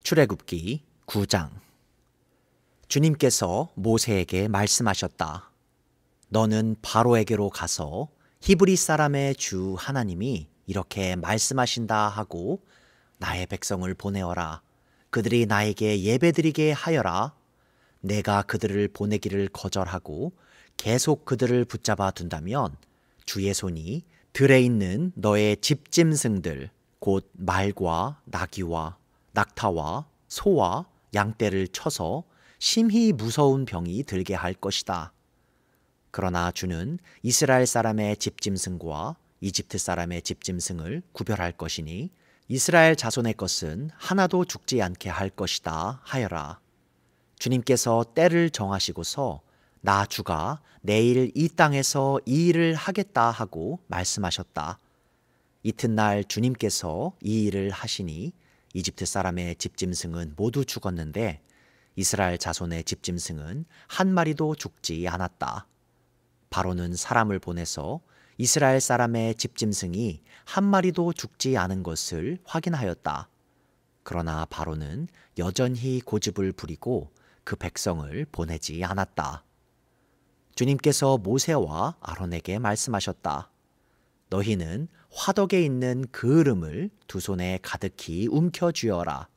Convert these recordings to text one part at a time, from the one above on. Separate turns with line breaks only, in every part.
출애굽기 9장. 주님께서 모세에게 말씀하셨다. 너는 바로에게로 가서 히브리 사람의 주 하나님이 이렇게 말씀하신다 하고 나의 백성을 보내어라. 그들이 나에게 예배드리게 하여라. 내가 그들을 보내기를 거절하고 계속 그들을 붙잡아 둔다면 주의 손이 들에 있는 너의 집짐승들 곧 말과 나귀와 낙타와 소와 양떼를 쳐서 심히 무서운 병이 들게 할 것이다. 그러나 주는 이스라엘 사람의 집짐승과 이집트 사람의 집짐승을 구별할 것이니 이스라엘 자손의 것은 하나도 죽지 않게 할 것이다 하여라. 주님께서 때를 정하시고서 나 주가 내일 이 땅에서 이 일을 하겠다 하고 말씀하셨다. 이튿날 주님께서 이 일을 하시니 이집트 사람의 집짐승은 모두 죽었는데 이스라엘 자손의 집짐승은 한 마리도 죽지 않았다. 바로는 사람을 보내서 이스라엘 사람의 집짐승이 한 마리도 죽지 않은 것을 확인하였다. 그러나 바로는 여전히 고집을 부리고 그 백성을 보내지 않았다. 주님께서 모세와 아론에게 말씀하셨다. 너희는 화덕에 있는 그을음을 두 손에 가득히 움켜쥐어라.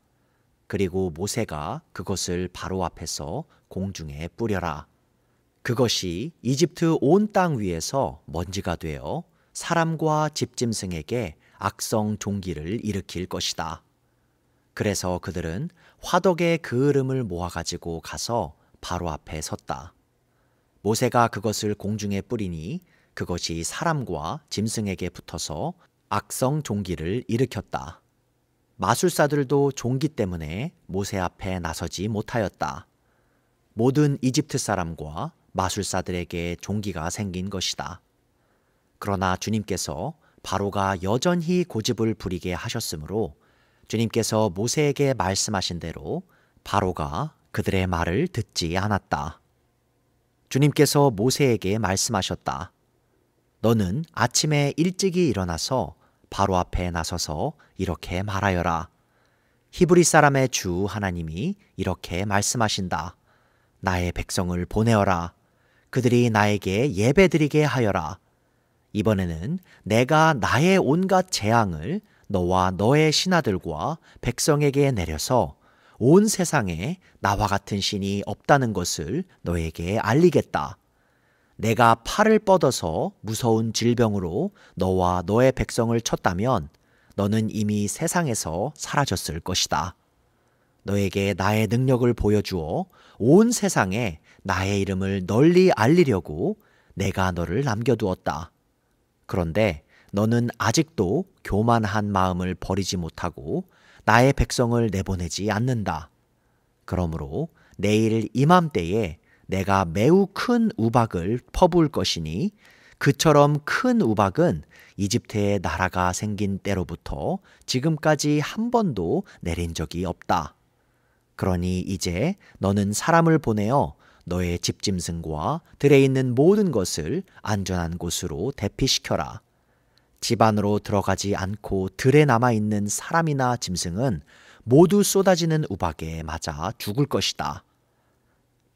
그리고 모세가 그것을 바로 앞에서 공중에 뿌려라. 그것이 이집트 온 땅 위에서 먼지가 되어 사람과 집짐승에게 악성 종기를 일으킬 것이다. 그래서 그들은 화덕의 그을음을 모아가지고 가서 바로 앞에 섰다. 모세가 그것을 공중에 뿌리니 그것이 사람과 짐승에게 붙어서 악성 종기를 일으켰다. 마술사들도 종기 때문에 모세 앞에 나서지 못하였다. 모든 이집트 사람과 마술사들에게 종기가 생긴 것이다. 그러나 주님께서 바로가 여전히 고집을 부리게 하셨으므로 주님께서 모세에게 말씀하신 대로 바로가 그들의 말을 듣지 않았다. 주님께서 모세에게 말씀하셨다. 너는 아침에 일찍이 일어나서 바로 앞에 나서서 이렇게 말하여라. 히브리 사람의 주 하나님이 이렇게 말씀하신다. 나의 백성을 보내어라. 그들이 나에게 예배드리게 하여라. 이번에는 내가 나의 온갖 재앙을 너와 너의 신하들과 백성에게 내려서 온 세상에 나와 같은 신이 없다는 것을 너에게 알리겠다. 내가 팔을 뻗어서 무서운 질병으로 너와 너의 백성을 쳤다면 너는 이미 세상에서 사라졌을 것이다. 너에게 나의 능력을 보여주어 온 세상에 나의 이름을 널리 알리려고 내가 너를 남겨두었다. 그런데 너는 아직도 교만한 마음을 버리지 못하고 나의 백성을 내보내지 않는다. 그러므로 내일 이맘때에 내가 매우 큰 우박을 퍼부을 것이니 그처럼 큰 우박은 이집트의 나라가 생긴 때로부터 지금까지 한 번도 내린 적이 없다. 그러니 이제 너는 사람을 보내어 너의 집짐승과 들에 있는 모든 것을 안전한 곳으로 대피시켜라. 집 안으로 들어가지 않고 들에 남아있는 사람이나 짐승은 모두 쏟아지는 우박에 맞아 죽을 것이다.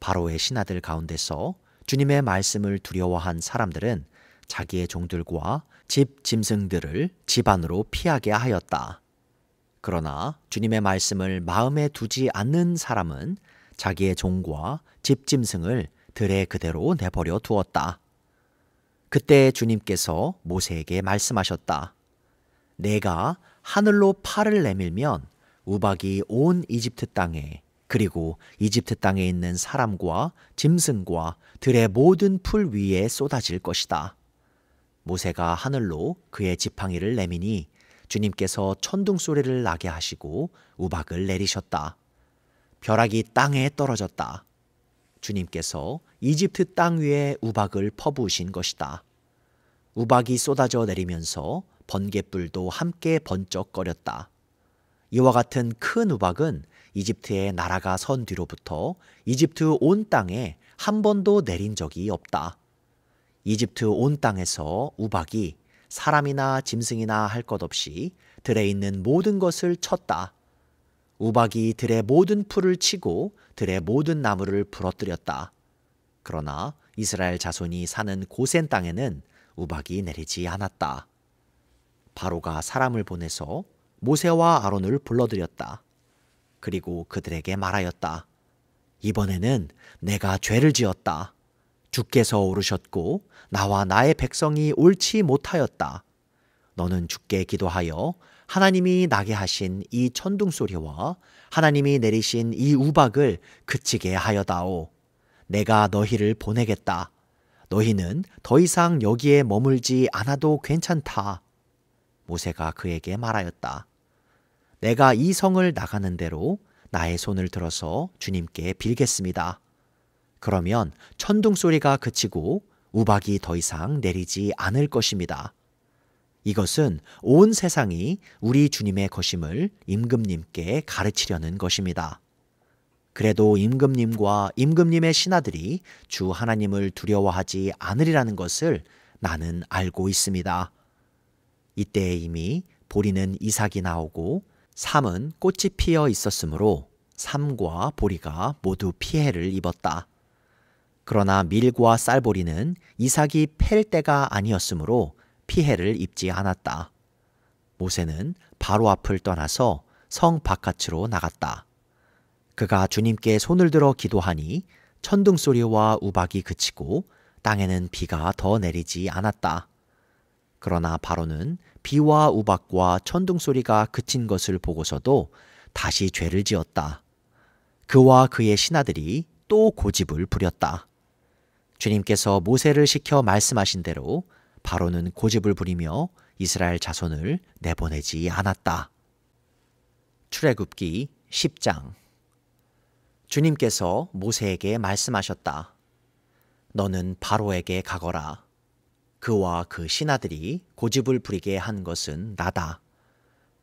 바로의 신하들 가운데서 주님의 말씀을 두려워한 사람들은 자기의 종들과 집 짐승들을 집 안으로 피하게 하였다. 그러나 주님의 말씀을 마음에 두지 않는 사람은 자기의 종과 집 짐승을 들에 그대로 내버려 두었다. 그때 주님께서 모세에게 말씀하셨다. 내가 하늘로 팔을 내밀면 우박이 온 이집트 땅에 그리고 이집트 땅에 있는 사람과 짐승과 들의 모든 풀 위에 쏟아질 것이다. 모세가 하늘로 그의 지팡이를 내미니 주님께서 천둥 소리를 나게 하시고 우박을 내리셨다. 벼락이 땅에 떨어졌다. 주님께서 이집트 땅 위에 우박을 퍼부으신 것이다. 우박이 쏟아져 내리면서 번갯불도 함께 번쩍거렸다. 이와 같은 큰 우박은 이집트의 나라가 선 뒤로부터 이집트 온 땅에 한 번도 내린 적이 없다. 이집트 온 땅에서 우박이 사람이나 짐승이나 할 것 없이 들에 있는 모든 것을 쳤다. 우박이 들의 모든 풀을 치고 들의 모든 나무를 부러뜨렸다. 그러나 이스라엘 자손이 사는 고센 땅에는 우박이 내리지 않았다. 바로가 사람을 보내서 모세와 아론을 불러들였다. 그리고 그들에게 말하였다. 이번에는 내가 죄를 지었다. 주께서 오르셨고 나와 나의 백성이 옳지 못하였다. 너는 주께 기도하여 하나님이 나게 하신 이 천둥 소리와 하나님이 내리신 이 우박을 그치게 하여다오. 내가 너희를 보내겠다. 너희는 더 이상 여기에 머물지 않아도 괜찮다. 모세가 그에게 말하였다. 내가 이 성을 나가는 대로 나의 손을 들어서 주님께 빌겠습니다. 그러면 천둥 소리가 그치고 우박이 더 이상 내리지 않을 것입니다. 이것은 온 세상이 우리 주님의 것임을 임금님께 가르치려는 것입니다. 그래도 임금님과 임금님의 신하들이 주 하나님을 두려워하지 않으리라는 것을 나는 알고 있습니다. 이때에 이미 보리는 이삭이 나오고 삼은 꽃이 피어 있었으므로 삼과 보리가 모두 피해를 입었다. 그러나 밀과 쌀보리는 이삭이 팰 때가 아니었으므로 피해를 입지 않았다. 모세는 바로 앞을 떠나서 성 바깥으로 나갔다. 그가 주님께 손을 들어 기도하니 천둥 소리와 우박이 그치고 땅에는 비가 더 내리지 않았다. 그러나 바로는 비와 우박과 천둥 소리가 그친 것을 보고서도 다시 죄를 지었다. 그와 그의 신하들이 또 고집을 부렸다. 주님께서 모세를 시켜 말씀하신 대로 바로는 고집을 부리며 이스라엘 자손을 내보내지 않았다. 출애굽기 10장. 주님께서 모세에게 말씀하셨다. 너는 바로에게 가거라. 그와 그 신하들이 고집을 부리게 한 것은 나다.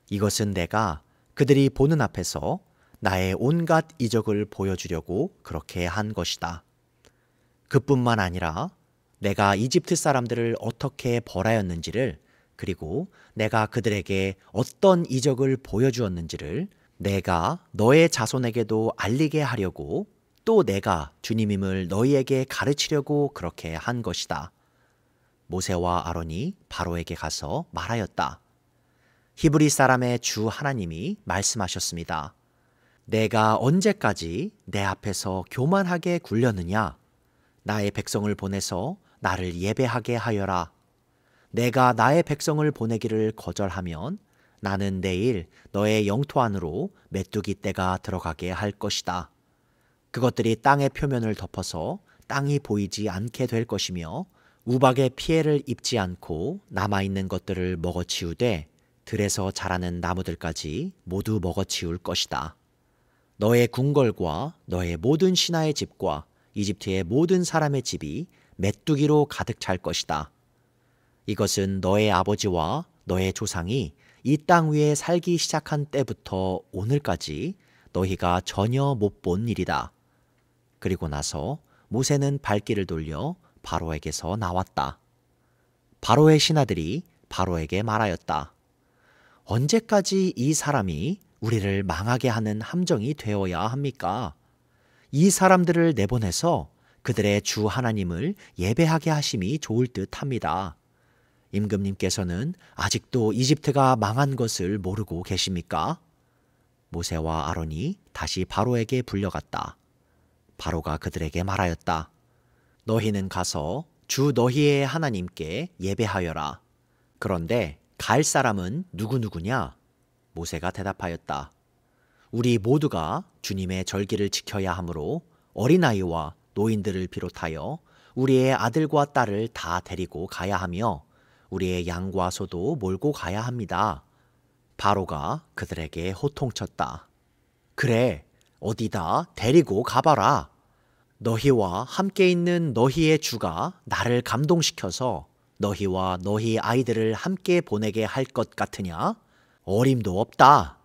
이것은 내가 그들이 보는 앞에서 나의 온갖 이적을 보여주려고 그렇게 한 것이다. 그뿐만 아니라 내가 이집트 사람들을 어떻게 벌하였는지를, 그리고 내가 그들에게 어떤 이적을 보여주었는지를 내가 너의 자손에게도 알리게 하려고, 또 내가 주님임을 너희에게 가르치려고 그렇게 한 것이다. 모세와 아론이 바로에게 가서 말하였다. 히브리 사람의 주 하나님이 말씀하셨습니다. 내가 언제까지 내 앞에서 교만하게 굴렸느냐? 나의 백성을 보내서 나를 예배하게 하여라. 내가 나의 백성을 보내기를 거절하면 나는 내일 너의 영토 안으로 메뚜기 떼가 들어가게 할 것이다. 그것들이 땅의 표면을 덮어서 땅이 보이지 않게 될 것이며 우박의 피해를 입지 않고 남아있는 것들을 먹어치우되 들에서 자라는 나무들까지 모두 먹어치울 것이다. 너의 궁궐과 너의 모든 신하의 집과 이집트의 모든 사람의 집이 메뚜기로 가득 찰 것이다. 이것은 너의 아버지와 너의 조상이 이 땅 위에 살기 시작한 때부터 오늘까지 너희가 전혀 못 본 일이다. 그리고 나서 모세는 발길을 돌려 바로에게서 나왔다. 바로의 신하들이 바로에게 말하였다. 언제까지 이 사람이 우리를 망하게 하는 함정이 되어야 합니까? 이 사람들을 내보내서 그들의 주 하나님을 예배하게 하심이 좋을 듯 합니다. 임금님께서는 아직도 이집트가 망한 것을 모르고 계십니까? 모세와 아론이 다시 바로에게 불려갔다. 바로가 그들에게 말하였다. 너희는 가서 주 너희의 하나님께 예배하여라. 그런데 갈 사람은 누구누구냐? 모세가 대답하였다. 우리 모두가 주님의 절기를 지켜야 하므로 어린아이와 노인들을 비롯하여 우리의 아들과 딸을 다 데리고 가야 하며 우리의 양과 소도 몰고 가야 합니다. 바로가 그들에게 호통쳤다. 그래, 어디다 데리고 가봐라. 너희와 함께 있는 너희의 주가 나를 감동시켜서 너희와 너희 아이들을 함께 보내게 할 것 같으냐? 어림도 없다.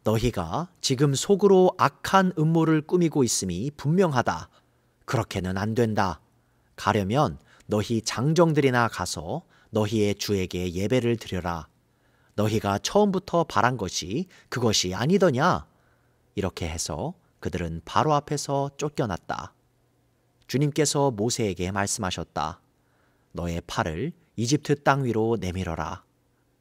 너희가 지금 속으로 악한 음모를 꾸미고 있음이 분명하다. 그렇게는 안 된다. 가려면 너희 장정들이나 가서 너희의 주에게 예배를 드려라. 너희가 처음부터 바란 것이 그것이 아니더냐? 이렇게 해서 그들은 바로 앞에서 쫓겨났다. 주님께서 모세에게 말씀하셨다. 너의 팔을 이집트 땅 위로 내밀어라.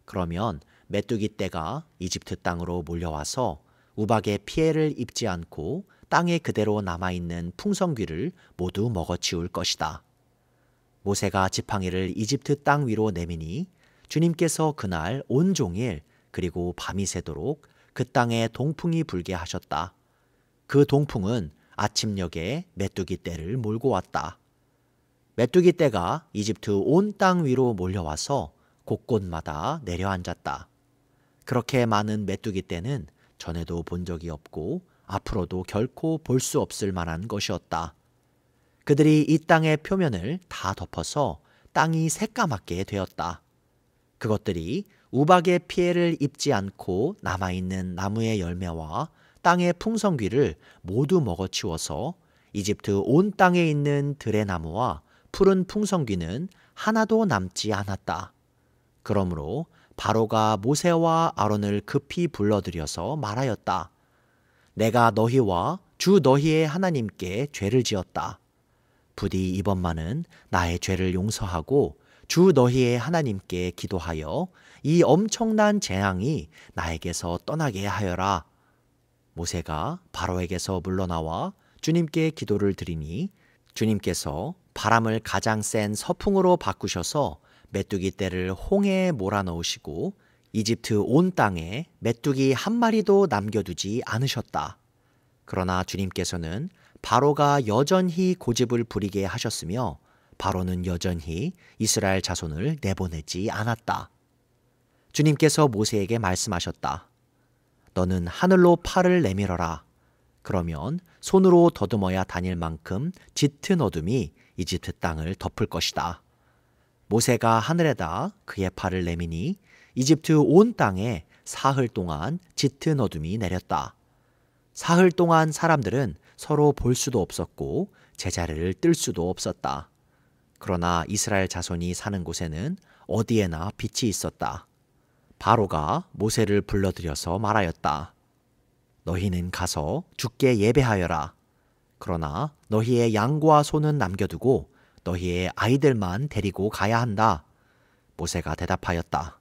그러면 메뚜기 떼가 이집트 땅으로 몰려와서 우박에 피해를 입지 않고 땅에 그대로 남아있는 풍성귀를 모두 먹어치울 것이다. 모세가 지팡이를 이집트 땅 위로 내미니 주님께서 그날 온종일 그리고 밤이 새도록 그 땅에 동풍이 불게 하셨다. 그 동풍은 아침녘에 메뚜기 떼를 몰고 왔다. 메뚜기 떼가 이집트 온 땅 위로 몰려와서 곳곳마다 내려앉았다. 그렇게 많은 메뚜기 떼는 전에도 본 적이 없고 앞으로도 결코 볼 수 없을 만한 것이었다. 그들이 이 땅의 표면을 다 덮어서 땅이 새까맣게 되었다. 그것들이 우박의 피해를 입지 않고 남아있는 나무의 열매와 땅의 풍성귀를 모두 먹어치워서 이집트 온 땅에 있는 들의 나무와 푸른 풍성귀는 하나도 남지 않았다. 그러므로 바로가 모세와 아론을 급히 불러들여서 말하였다. 내가 너희와 주 너희의 하나님께 죄를 지었다. 부디 이번만은 나의 죄를 용서하고 주 너희의 하나님께 기도하여 이 엄청난 재앙이 나에게서 떠나게 하여라. 모세가 바로에게서 물러나와 주님께 기도를 드리니 주님께서 바람을 가장 센 서풍으로 바꾸셔서 메뚜기 떼를 홍해에 몰아넣으시고 이집트 온 땅에 메뚜기 한 마리도 남겨두지 않으셨다. 그러나 주님께서는 바로가 여전히 고집을 부리게 하셨으며 바로는 여전히 이스라엘 자손을 내보내지 않았다. 주님께서 모세에게 말씀하셨다. 너는 하늘로 팔을 내밀어라. 그러면 손으로 더듬어야 다닐 만큼 짙은 어둠이 이집트 땅을 덮을 것이다. 모세가 하늘에다 그의 팔을 내미니 이집트 온 땅에 사흘 동안 짙은 어둠이 내렸다. 사흘 동안 사람들은 서로 볼 수도 없었고 제자리를 뜰 수도 없었다. 그러나 이스라엘 자손이 사는 곳에는 어디에나 빛이 있었다. 바로가 모세를 불러들여서 말하였다. 너희는 가서 주께 예배하여라. 그러나 너희의 양과 소는 남겨두고 너희의 아이들만 데리고 가야 한다. 모세가 대답하였다.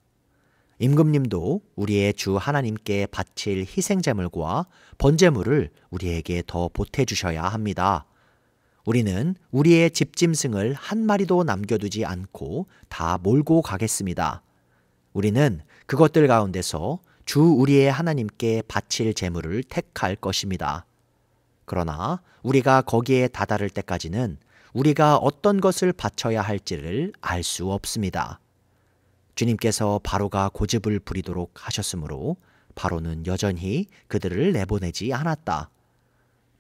임금님도 우리의 주 하나님께 바칠 희생제물과 번제물을 우리에게 더 보태주셔야 합니다. 우리는 우리의 집짐승을 한 마리도 남겨두지 않고 다 몰고 가겠습니다. 우리는 그것들 가운데서 주 우리의 하나님께 바칠 제물을 택할 것입니다. 그러나 우리가 거기에 다다를 때까지는 우리가 어떤 것을 바쳐야 할지를 알 수 없습니다. 주님께서 바로가 고집을 부리도록 하셨으므로 바로는 여전히 그들을 내보내지 않았다.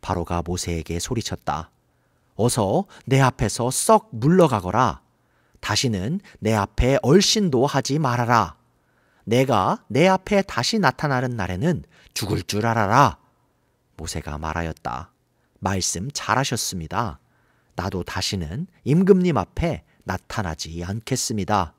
바로가 모세에게 소리쳤다. 어서 내 앞에서 썩 물러가거라. 다시는 내 앞에 얼씬도 하지 말아라. 내가 내 앞에 다시 나타나는 날에는 죽을 줄 알아라. 모세가 말하였다. 말씀 잘하셨습니다. 나도 다시는 임금님 앞에 나타나지 않겠습니다.